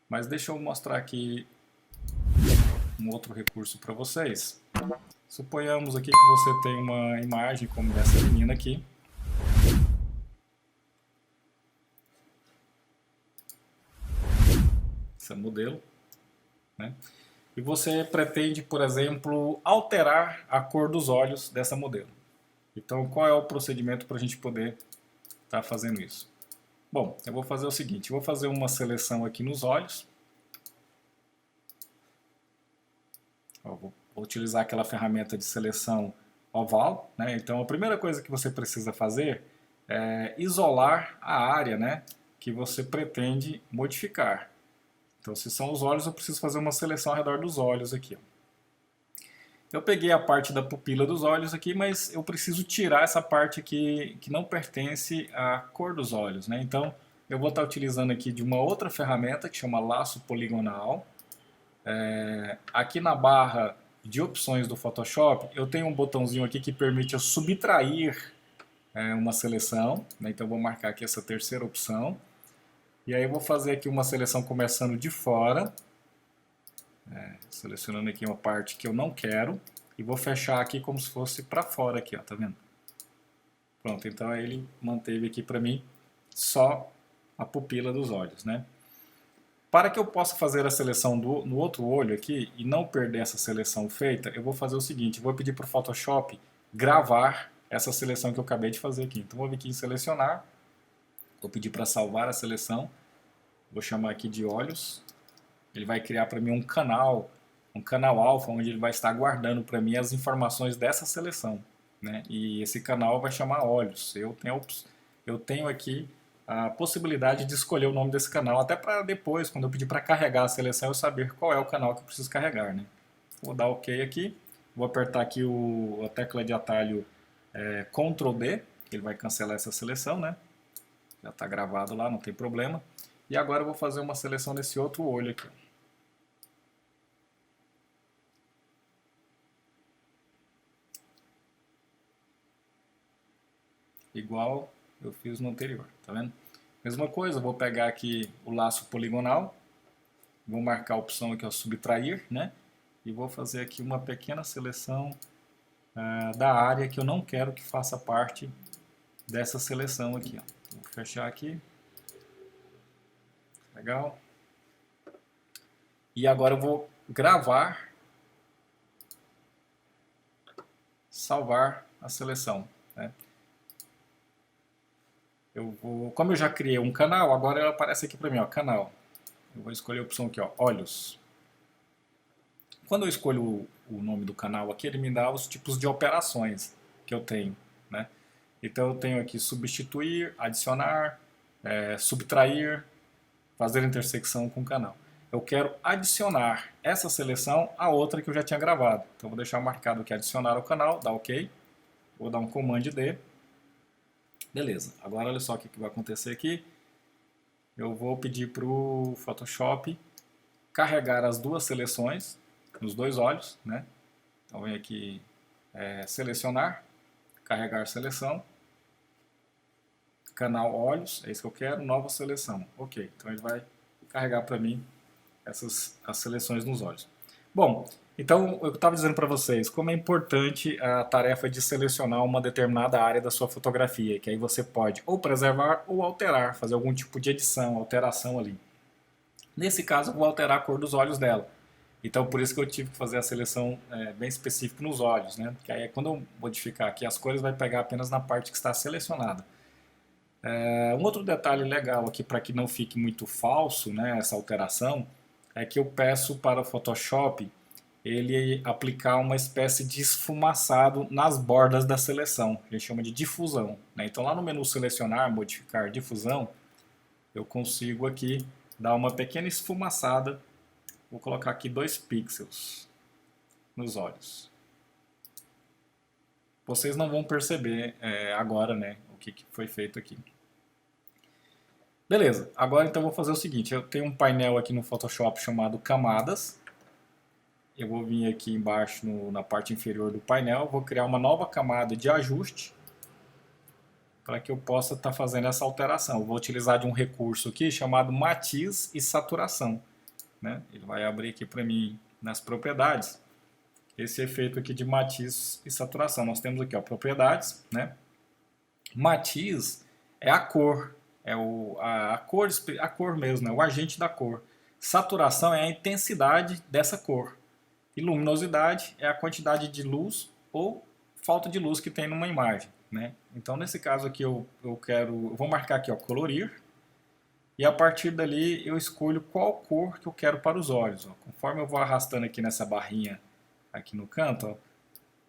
Mas deixa eu mostrar aqui um outro recurso para vocês. Suponhamos aqui que você tem uma imagem como dessa menina aqui. Esse é o modelo, né? E você pretende, por exemplo, alterar a cor dos olhos dessa modelo. Então, qual é o procedimento para a gente poder estar fazendo isso? Bom, eu vou fazer o seguinte, eu vou fazer uma seleção aqui nos olhos. Vou utilizar aquela ferramenta de seleção oval, né? Então, a primeira coisa que você precisa fazer é isolar a área, né, que você pretende modificar. Então, se são os olhos, eu preciso fazer uma seleção ao redor dos olhos aqui. Eu peguei a parte da pupila dos olhos aqui, mas eu preciso tirar essa parte aqui que não pertence à cor dos olhos, né? Então, eu vou estar utilizando aqui de uma outra ferramenta que chama laço poligonal. Aqui na barra de opções do Photoshop, eu tenho um botãozinho aqui que permite eu subtrair uma seleção, né? Então, eu vou marcar aqui essa terceira opção. E aí eu vou fazer aqui uma seleção começando de fora, selecionando aqui uma parte que eu não quero, e vou fechar aqui como se fosse para fora aqui, ó, tá vendo? Pronto, então aí ele manteve aqui para mim só a pupila dos olhos, né? Para que eu possa fazer a seleção no outro olho aqui e não perder essa seleção feita, eu vou fazer o seguinte, eu vou pedir para o Photoshop gravar essa seleção que eu acabei de fazer aqui. Então vou vir aqui em selecionar, vou pedir para salvar a seleção, vou chamar aqui de olhos, ele vai criar para mim um canal alfa, onde ele vai estar guardando para mim as informações dessa seleção, né? E esse canal vai chamar olhos. Eu tenho aqui a possibilidade de escolher o nome desse canal, até para depois, quando eu pedir para carregar a seleção, eu saber qual é o canal que eu preciso carregar, né? Vou dar OK aqui, vou apertar aqui a tecla de atalho Ctrl D, ele vai cancelar essa seleção, né? Já está gravado lá, não tem problema. E agora eu vou fazer uma seleção desse outro olho aqui. Igual eu fiz no anterior, tá vendo? Mesma coisa, vou pegar aqui o laço poligonal, vou marcar a opção aqui, ó, subtrair, né? E vou fazer aqui uma pequena seleção da área que eu não quero que faça parte dessa seleção aqui, ó. Vou fechar aqui. Legal. E agora eu vou gravar, salvar a seleção, né? Como eu já criei um canal, agora ela aparece aqui para mim, ó, canal. Eu vou escolher a opção aqui, ó, olhos. Quando eu escolho o nome do canal aqui, ele me dá os tipos de operações que eu tenho, né? Então eu tenho aqui substituir, adicionar, subtrair, fazer intersecção com o canal. Eu quero adicionar essa seleção a outra que eu já tinha gravado. Então eu vou deixar marcado aqui adicionar ao canal, dá OK. Vou dar um Command D. Beleza, agora olha só o que vai acontecer aqui. Eu vou pedir para o Photoshop carregar as duas seleções nos dois olhos, né? Então vem aqui selecionar, carregar seleção, canal olhos, é isso que eu quero, nova seleção. OK, então ele vai carregar para mim as seleções nos olhos. Bom, então eu estava dizendo para vocês como é importante a tarefa de selecionar uma determinada área da sua fotografia, que aí você pode ou preservar ou alterar, fazer algum tipo de edição, alteração ali. Nesse caso eu vou alterar a cor dos olhos dela. Então por isso que eu tive que fazer a seleção bem específica nos olhos, né? Que aí quando eu modificar aqui as cores vai pegar apenas na parte que está selecionada. Um outro detalhe legal aqui para que não fique muito falso, né, essa alteração, é que eu peço para o Photoshop ele aplicar uma espécie de esfumaçado nas bordas da seleção, a gente chama de difusão, né? Então lá no menu selecionar, modificar difusão, eu consigo aqui dar uma pequena esfumaçada, vou colocar aqui 2 pixels nos olhos. Vocês não vão perceber agora, né, o que foi feito aqui. Beleza, agora então eu vou fazer o seguinte, eu tenho um painel aqui no Photoshop chamado camadas, eu vou vir aqui embaixo na parte inferior do painel, vou criar uma nova camada de ajuste para que eu possa estar fazendo essa alteração. Eu vou utilizar de um recurso aqui chamado matiz e saturação. né? Ele vai abrir aqui para mim nas propriedades esse efeito aqui de matiz e saturação. Nós temos aqui, ó, propriedades, né? Matiz é a cor, é a cor mesmo, né? O agente da cor. Saturação é a intensidade dessa cor. E luminosidade é a quantidade de luz ou falta de luz que tem numa imagem, né? Então, nesse caso aqui, eu vou marcar aqui, ó, colorir, e a partir dali eu escolho qual cor que eu quero para os olhos. Ó. Conforme eu vou arrastando aqui nessa barrinha aqui no canto, ó,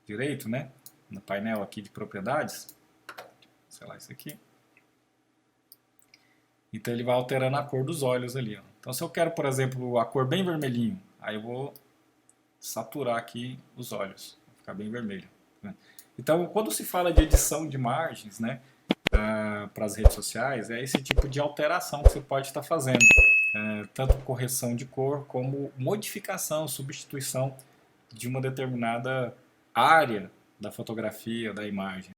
direito, né? No painel aqui de propriedades, sei lá, isso aqui. Então ele vai alterando a cor dos olhos ali. Ó. Então se eu quero, por exemplo, a cor bem vermelhinho, aí eu vou saturar aqui os olhos, vai ficar bem vermelho. Né? Então quando se fala de edição de imagens, né, para as redes sociais, é esse tipo de alteração que você pode estar fazendo. Tanto correção de cor como modificação, substituição de uma determinada área da fotografia, da imagem.